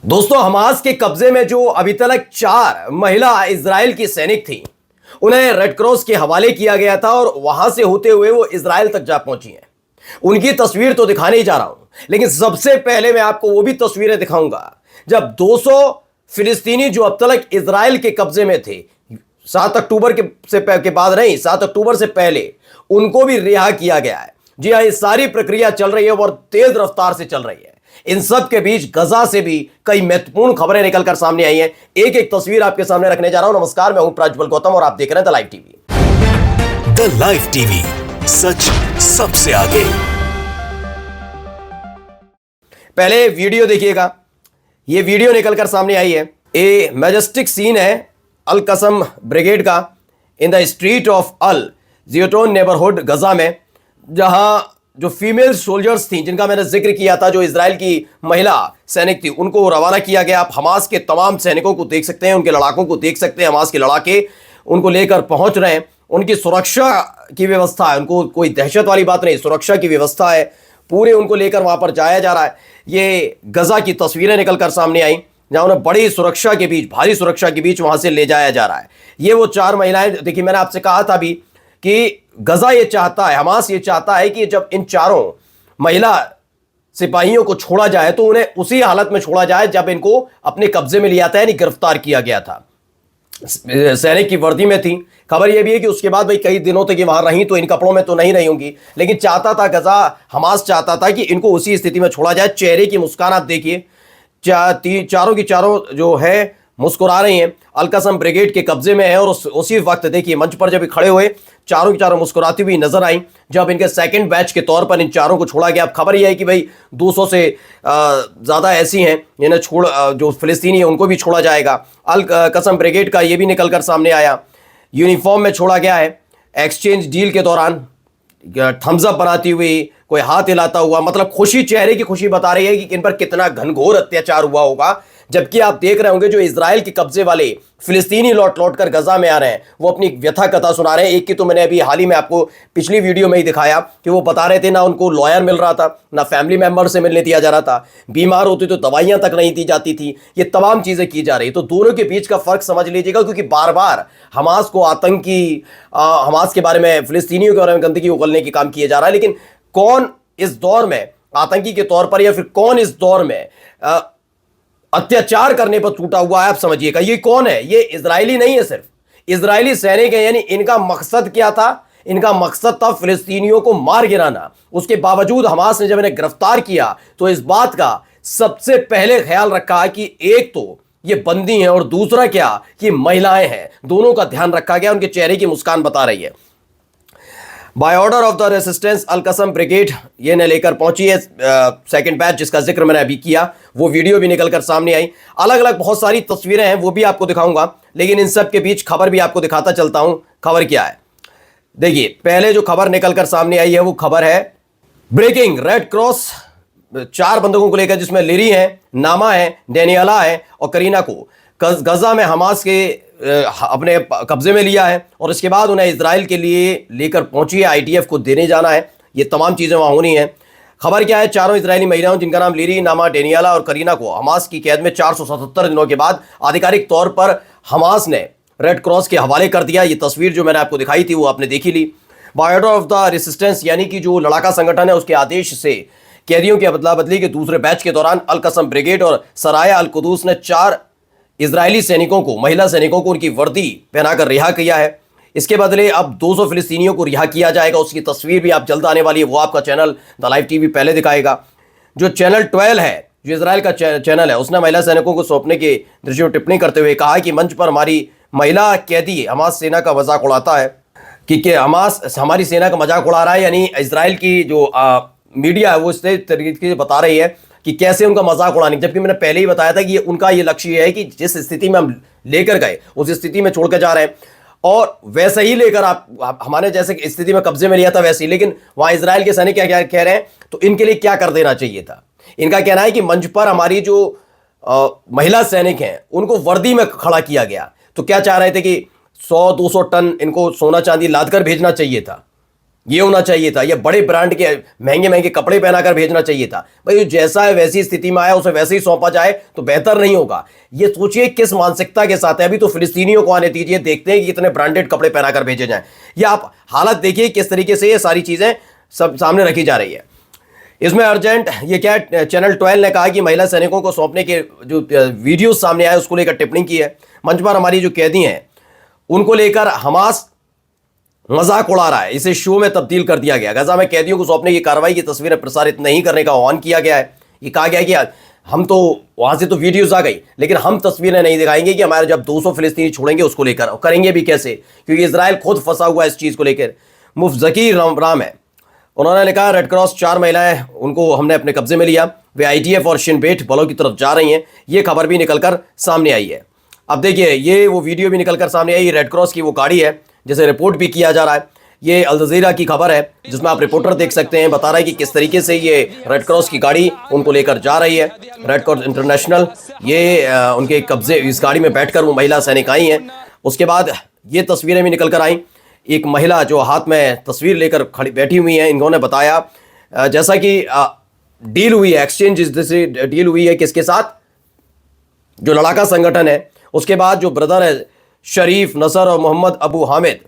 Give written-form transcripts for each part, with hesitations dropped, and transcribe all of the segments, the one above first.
दोस्तों, हमास के कब्जे में जो अभी तक 4 महिला इजराइल की सैनिक थी, उन्हें रेड क्रॉस के हवाले किया गया था और वहां से होते हुए वो इजराइल तक जा पहुंची हैं। उनकी तस्वीर तो दिखाने ही जा रहा हूं, लेकिन सबसे पहले मैं आपको वो भी तस्वीरें दिखाऊंगा जब 200 फिलिस्तीनी जो अब तक इजराइल के कब्जे में थे, 7 अक्टूबर के बाद नहीं, 7 अक्टूबर से पहले उनको भी रिहा किया गया है। जी हाँ, ये सारी प्रक्रिया चल रही है और तेज रफ्तार से चल रही है। इन सब के बीच गजा से भी कई महत्वपूर्ण खबरें निकलकर सामने आई हैं। एक एक तस्वीर आपके सामने रखने जा रहा हूं। नमस्कार, मैं हूं प्रज्वल गौतम और आप देख रहे हैं the live TV. The live TV, सच सबसे आगे। पहले वीडियो देखिएगा। ये वीडियो निकलकर सामने आई है। ए मैजेस्टिक सीन है अल कसम ब्रिगेड का in the street of Al Zeitoun neighbourhood Gaza में, जहां जो फीमेल सोल्जर्स थी जिनका मैंने जिक्र किया था, जो इजराइल की महिला सैनिक थी, उनको रवाना किया गया। आप हमास के तमाम सैनिकों को देख सकते हैं, उनके लड़ाकों को देख सकते हैं। हमास के लड़ाके उनको लेकर पहुंच रहे हैं। उनकी सुरक्षा की व्यवस्था है, उनको कोई दहशत वाली बात नहीं, सुरक्षा की व्यवस्था है पूरे। उनको लेकर वहां पर जाया जा रहा है। ये गजा की तस्वीरें निकलकर सामने आई जहां उन्हें बड़ी सुरक्षा के बीच, भारी सुरक्षा के बीच वहां से ले जाया जा रहा है। ये वो 4 महिलाएं, देखिए मैंने आपसे कहा था भी कि गजा ये चाहता है, हमास ये चाहता है कि जब इन 4 महिला सिपाहियों को छोड़ा जाए तो उन्हें उसी हालत में छोड़ा जाए जब इनको अपने कब्जे में लिया था, यानी गिरफ्तार किया गया था। सैनिक की वर्दी में थी। खबर यह भी है कि उसके बाद भाई कई दिनों तक ये वहां रही, तो इन कपड़ों में तो नहीं रही होंगी, लेकिन चाहता था गजा, हमास चाहता था कि इनको उसी स्थिति में छोड़ा जाए। चेहरे की मुस्कान आप देखिए, चारों की चारों जो है मुस्कुरा रही हैं। अल कसम ब्रिगेड के कब्जे में है और उसी वक्त देखिए मंच पर जब खड़े हुए, चारों की चारों मुस्कुराती हुई नजर आई जब इनके सेकंड बैच के तौर पर इन 4 को छोड़ा गया। अब खबर यह है कि भाई 200 से ज़्यादा ऐसी हैं जिन्हें जो फिलिस्तीनी है उनको भी छोड़ा जाएगा। अल कसम ब्रिगेड का ये भी निकलकर सामने आया, यूनिफॉर्म में छोड़ा गया है। एक्सचेंज डील के दौरान थम्स अप बनाती हुई, कोई हाथ हिलाता हुआ, मतलब खुशी, चेहरे की खुशी बता रही है कि इन पर कितना घनघोर अत्याचार हुआ होगा। जबकि आप देख रहे होंगे जो इजराइल के कब्जे वाले फिलिस्तीनी लौट लौट कर गजा में आ रहे हैं, वो अपनी व्यथा कथा सुना रहे हैं। एक की तो मैंने अभी हाल ही में आपको पिछली वीडियो में ही दिखाया कि वो बता रहे थे ना उनको लॉयर मिल रहा था, ना फैमिली मेंबर से मिलने दिया जा रहा था, बीमार होते तो दवाइयां तक नहीं दी जाती थी। ये तमाम चीजें की जा रही। तो दोनों के बीच का फर्क समझ लीजिएगा, क्योंकि बार बार हमास को आतंकी, हमास के बारे में, फिलिस्तीनियों के बारे में गंदगी उगलने की काम किया जा रहा है। लेकिन कौन इस दौर में आतंकी के तौर पर, या फिर कौन इस दौर में अत्याचार करने पर टूटा हुआ है, आप समझिएगा। ये कौन है? ये इजरायली नहीं है, सिर्फ इजरायली सैनिक है। यानी इनका मकसद क्या था? इनका मकसद था फिलिस्तीनियों को मार गिराना। उसके बावजूद हमास ने जब इन्हें गिरफ्तार किया तो इस बात का सबसे पहले ख्याल रखा कि एक तो ये बंदी हैं और दूसरा क्या कि महिलाएं हैं। दोनों का ध्यान रखा गया। उनके चेहरे की मुस्कान बता रही है। By order of the resistance Al Qassam Brigade ये ने लेकर पहुंची है सेकंड बैच, जिसका जिक्र मैंने अभी किया। वो वीडियो भी निकलकर सामने आई। अलग अलग बहुत सारी तस्वीरें हैं, वो भी आपको दिखाऊंगा, लेकिन इन सब के बीच खबर भी आपको दिखाता चलता हूं। खबर क्या है देखिए। पहले जो खबर निकलकर सामने आई है वो खबर है ब्रेकिंग रेड क्रॉस 4 बंदूकों को लेकर, जिसमें लिरी है, नामा है, डेनियला है और करीना को गजा में हमास के अपने कब्जे में लिया है और इसके बाद उन्हें इजराइल के लिए लेकर पहुंची है। आईटीएफ को देने जाना है। ये तमाम चीज़ें वहाँ होनी है। खबर क्या है? 4 इजरायली महिलाओं जिनका नाम लिरी, नामा, डेनियला और करीना को हमास की कैद में 477 दिनों के बाद आधिकारिक तौर पर हमास ने रेड क्रॉस के हवाले कर दिया। ये तस्वीर जो मैंने आपको दिखाई थी वो आपने देखी ली। By order of the resistance, यानी कि जो लड़ाका संगठन है उसके आदेश से कैदियों की अदला बदली के दूसरे बैच के दौरान अल कसम ब्रिगेड और सराया अल कुदूस ने 4 इजरायली सैनिकों को, महिला सैनिकों को उनकी वर्दी पहनाकर रिहा किया है। इसके बदले अब 200 फिलिस्तीनियों को रिहा किया जाएगा। उसकी तस्वीर भी आप जल्द आने वाली है, वो आपका चैनल द लाइव टीवी पहले दिखाएगा। जो चैनल 12 है, जो इजराइल का चैनल है, उसने महिला सैनिकों को सौंपने के दृश्यों टिप्पणी करते हुए कहा कि मंच पर हमारी महिला कैदी हमास सेना का मजाक उड़ाता है कि हमास हमारी सेना का मजाक उड़ा रहा है। यानी इजराइल की जो मीडिया है वो इस तरीके से बता रही है कि कैसे उनका मजाक उड़ाने, जबकि मैंने पहले ही बताया था कि उनका ये लक्ष्य है कि जिस स्थिति में हम लेकर गए उस स्थिति में छोड़कर जा रहे हैं और वैसे ही लेकर आप हमारे जैसे स्थिति में कब्जे में लिया था वैसे ही। लेकिन वहां इजराइल के सैनिक क्या कह रहे हैं, तो इनके लिए क्या कर देना चाहिए था? इनका कहना है कि मंच पर हमारी जो महिला सैनिक हैं उनको वर्दी में खड़ा किया गया। तो क्या चाह रहे थे कि 100-200 टन इनको सोना चांदी लाद कर भेजना चाहिए था। ये होना चाहिए था, या बड़े ब्रांड के महंगे महंगे कपड़े पहनाकर भेजना चाहिए था। भाई जैसा है वैसी स्थिति में आया उसे वैसे ही सौंपा जाए तो बेहतर नहीं होगा। ये सोचिए किस मानसिकता के साथ है। अभी तो फिलिस्तीनियों को आने दीजिए, देखते हैं कि कितने ब्रांडेड कपड़े पहनाकर भेजे जाएं। या आप हालत देखिए किस तरीके से ये सारी चीजें सब सामने रखी जा रही है। इसमें अर्जेंट ये क्या, चैनल 12 ने कहा कि महिला सैनिकों को सौंपने के जो वीडियो सामने आए उसको लेकर टिप्पणी की है। मंच पर हमारी जो कैदी हैं उनको लेकर हमास मजाक उड़ा रहा है, इसे शो में तब्दील कर दिया गया। गजा में कैदियों को सौंपने की कार्रवाई की तस्वीरें प्रसारित नहीं करने का आह्वान किया गया है। ये कहा गया कि हम तो वहां से तो वीडियोस आ गई, लेकिन हम तस्वीरें नहीं दिखाएंगे कि हमारे जब 200 फिलिस्तीनी छोड़ेंगे उसको लेकर, करेंगे भी कैसे, क्योंकि इजराइल खुद फंसा हुआ है इस चीज को लेकर। मुफ्त राम है, उन्होंने लिखा रेड क्रॉस 4 महिलाएं उनको हमने अपने कब्जे में लिया, वे आईडीएफ और शिन बेट बलों की तरफ जा रही हैं। ये खबर भी निकलकर सामने आई है। अब देखिए ये वो वीडियो भी निकलकर सामने आई। रेड क्रॉस की वो गाड़ी है जिसे रिपोर्ट भी किया जा रहा है। ये अल जजीरा की खबर है जिसमें आप रिपोर्टर देख सकते हैं, बता रहा है कि किस तरीके से ये रेड क्रॉस की गाड़ी उनको लेकर जा रही है। रेड क्रॉस इंटरनेशनल ये उनके कब्जे, इस गाड़ी में बैठकर वो महिला सैनिक आई हैं। उसके बाद ये तस्वीरें भी निकल कर आई। एक महिला जो हाथ में तस्वीर लेकर खड़ी बैठी हुई है, इन्होंने बताया जैसा कि डील हुई है, एक्सचेंज जैसे डील हुई है किसके साथ, जो लड़ाका संगठन है। उसके बाद जो ब्रदर है शरीफ नसर और मोहम्मद अबू हामिद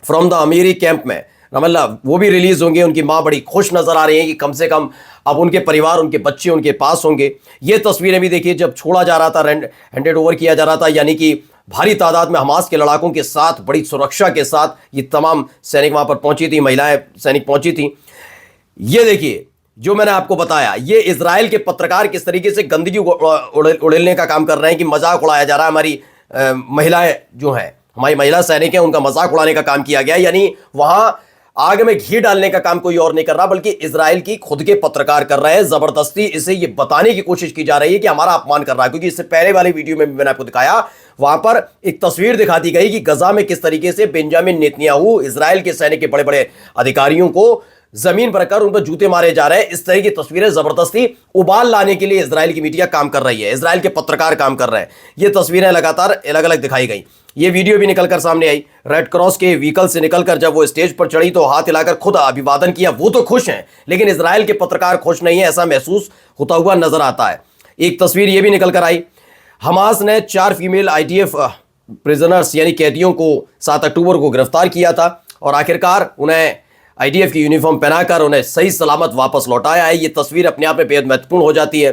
फ्रॉम द अमीरी कैंप में रमल्ला, वो भी रिलीज होंगे। उनकी माँ बड़ी खुश नजर आ रही है कि कम से कम अब उनके परिवार, उनके बच्चे उनके पास होंगे। ये तस्वीरें भी देखिए जब छोड़ा जा रहा था, हैंडेड ओवर किया जा रहा था, यानी कि भारी तादाद में हमास के लड़ाकों के साथ बड़ी सुरक्षा के साथ ये तमाम सैनिक वहां पर पहुंची थी, महिलाएं सैनिक पहुंची थी। ये देखिए जो मैंने आपको बताया, ये इजराइल के पत्रकार किस तरीके से गंदगी उड़ेलने का काम कर रहे हैं कि मजाक उड़ाया जा रहा है। हमारी महिलाएं जो हैं, हमारी महिला सैनिक हैं, उनका मजाक उड़ाने का काम किया गया। यानी वहां आग में घी डालने का काम कोई और नहीं कर रहा, बल्कि इजराइल की खुद के पत्रकार कर रहे हैं। जबरदस्ती इसे ये बताने की कोशिश की जा रही है कि हमारा अपमान कर रहा है। क्योंकि इससे पहले वाली वीडियो में भी मैंने आपको दिखाया, वहां पर एक तस्वीर दिखा दी गई कि गजा में किस तरीके से बेंजामिन नेतन्याहू इजराइल के सैनिक के बड़े बड़े अधिकारियों को जमीन पर कर उन पर जूते मारे जा रहे हैं। इस तरह की तस्वीरें जबरदस्ती उबाल लाने के लिए इजराइल की मीडिया काम कर रही है, इजराइल के पत्रकार काम कर रहे हैं। ये तस्वीरें लगातार अलग अलग दिखाई गई। ये वीडियो भी निकलकर सामने आई। रेड क्रॉस के व्हीकल से निकलकर जब वो स्टेज पर चढ़ी तो हाथ हिलाकर खुद अभिवादन किया। वो तो खुश हैं, लेकिन इजराइल के पत्रकार खुश नहीं है, ऐसा महसूस होता हुआ नजर आता है। एक तस्वीर ये भी निकलकर आई। हमास ने 4 फीमेल आईडीएफ प्रिजनर्स यानी कैदियों को 7 अक्टूबर को गिरफ्तार किया था और आखिरकार उन्हें आईडीएफ की यूनिफॉर्म पहनाकर उन्हें सही सलामत वापस लौटाया है। ये तस्वीर अपने आप में बेहद महत्वपूर्ण हो जाती है।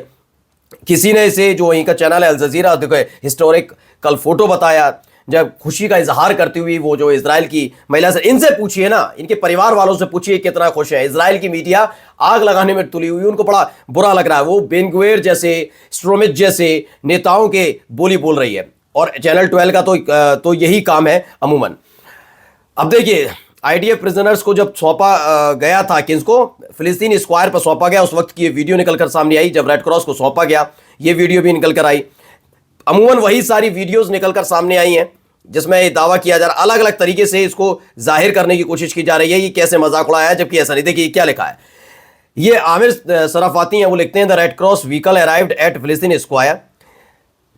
किसी ने इसे, जो वहीं का चैनल है अल जजीरा, देखो हिस्टोरिकल फोटो बताया, जब खुशी का इजहार करती हुई वो जो इजराइल की महिला से, इनसे पूछिए ना, इनके परिवार वालों से पूछिए कितना खुश है। इजराइल की मीडिया आग लगाने में तुली हुई, उनको बड़ा बुरा लग रहा है। वो बेन-गुवेर जैसे, स्ट्रोमिच जैसे नेताओं के बोली बोल रही है और चैनल 12 का तो यही काम है अमूमन। अब देखिए आईडीएफ प्रिजनर्स को जब सौंपा गया था, किसको, फिलिस्तीन स्क्वायर पर सौंपा गया, उस वक्त की ये वीडियो निकलकर सामने आई जब रेड क्रॉस को सौंपा गया। ये वीडियो भी निकलकर आई। अमूमन वही सारी वीडियोस निकलकर सामने आई हैं जिसमें ये दावा किया जा रहा है, अलग अलग तरीके से इसको जाहिर करने की कोशिश की जा रही है कि कैसे मजाक उड़ाया है, जबकि ऐसा नहीं। देखिए क्या लिखा है, ये आमिर सराफाती हैं, वो लिखते हैं the red cross vehicle arrived at Palestine square,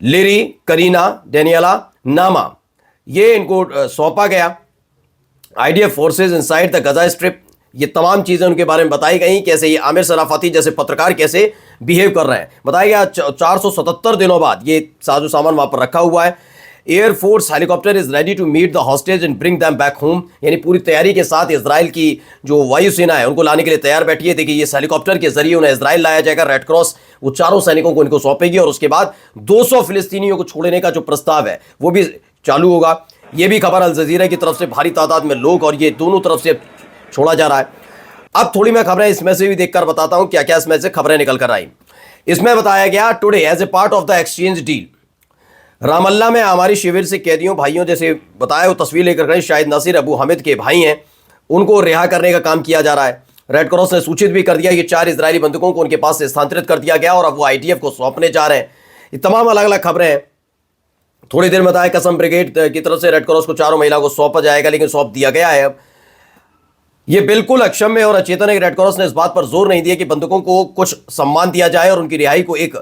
Liri, Karina, Daniella, Naama, ये इनको सौंपा गया। IDF forces inside the Gaza Strip, ये तमाम चीजें उनके बारे में बताई गई, कैसे ये आमिर सराफाती जैसे पत्रकार कैसे बिहेव कर रहे हैं। बताया गया 477 दिनों बाद ये साजो सामान वहां पर रखा हुआ है। Air force helicopter is ready to meet the hostage and bring them back home, यानी पूरी तैयारी के साथ इजराइल की जो वायुसेना है उनको लाने के लिए तैयार बैठी है। देखिए ये हेलीकॉप्टर के जरिए उन्हें इजराइल लाया जाएगा। रेड क्रॉस वो चारों सैनिकों को इनको सौंपेगी और उसके बाद 200 फिलिस्तीनियों को छोड़ने का जो प्रस्ताव है वो भी चालू होगा। ये भी खबर अल जजीरा की तरफ से, भारी तादाद में लोग और ये दोनों तरफ से छोड़ा जा रहा है। अब थोड़ी मैं खबरें इसमें से भी देखकर बताता हूं क्या क्या इसमें से खबरें निकल कर आई। इसमें बताया गया today as a part of the exchange deal, Ramallah में हमारी शिविर से कैदियों भाइयों, जैसे बताया वो तस्वीर लेकर गए, शायद नासिर अबू हामिद के भाई हैं, उनको रिहा करने का काम किया जा रहा है। रेड क्रॉस ने सूचित भी कर दिया कि 4 इजरायली बंदूकों को उनके पास से स्थानांतरित कर दिया गया और अब वो आईडीएफ को सौंपने जा रहे हैं। ये तमाम अलग अलग खबरें हैं। थोड़ी देर में बताया कसम ब्रिगेड की तरफ से रेड क्रॉस को 4 महिला को सौंपा जाएगा, लेकिन सौंप दिया गया है। अब ये बिल्कुल अक्षम्य और अचेतन है कि रेड क्रॉस ने इस बात पर जोर नहीं दिया कि बंदूकों को कुछ सम्मान दिया जाए और उनकी रिहाई को एक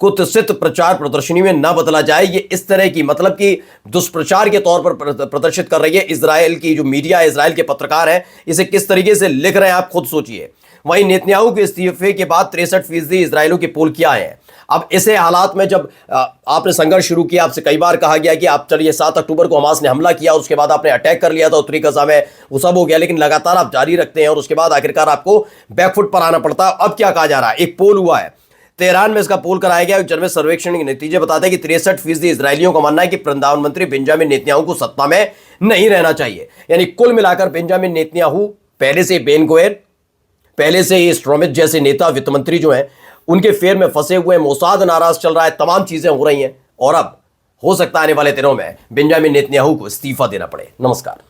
कुत्सित प्रचार प्रदर्शनी में ना बदला जाए। ये इस तरह की मतलब कि दुष्प्रचार के तौर पर प्रदर्शित कर रही है। इजराइल की जो मीडिया है, इजराइल के पत्रकार हैं, इसे किस तरीके से लिख रहे हैं आप खुद सोचिए। वहीं नेतन्याहू के इस्तीफे के बाद 63% इजरायलियों के पोल किया है। अब ऐसे हालात में जब आपने संघर्ष शुरू किया, आपसे कई बार कहा गया कि आप चलिए 7 अक्टूबर को हमास ने हमला किया, उसके बाद आपने अटैक कर लिया था उत्तरी गजा में, वो सब हो गया, लेकिन लगातार आप जारी रखते हैं और उसके बाद आखिरकार आपको बैकफुट पर आना पड़ता है। अब क्या कहा जा रहा है, एक पोल हुआ है तेहरान में, इसका पोल कराया गया, जिनमें सर्वेक्षण के नतीजे बताते हैं कि 63% इजरायलियों का मानना है कि प्रधानमंत्री बेंजामिन नेतन्याहू को सत्ता में नहीं रहना चाहिए। यानी कुल मिलाकर बेंजामिन नेतन्याहू पहले से बेन गोयर, पहले से ये स्ट्रोमिथ जैसे नेता वित्त मंत्री जो हैं उनके फेर में फंसे हुए, मोसाद नाराज चल रहा है, तमाम चीजें हो रही हैं और अब हो सकता है आने वाले दिनों में बेंजामिन नेतन्याहू को इस्तीफा देना पड़े। नमस्कार।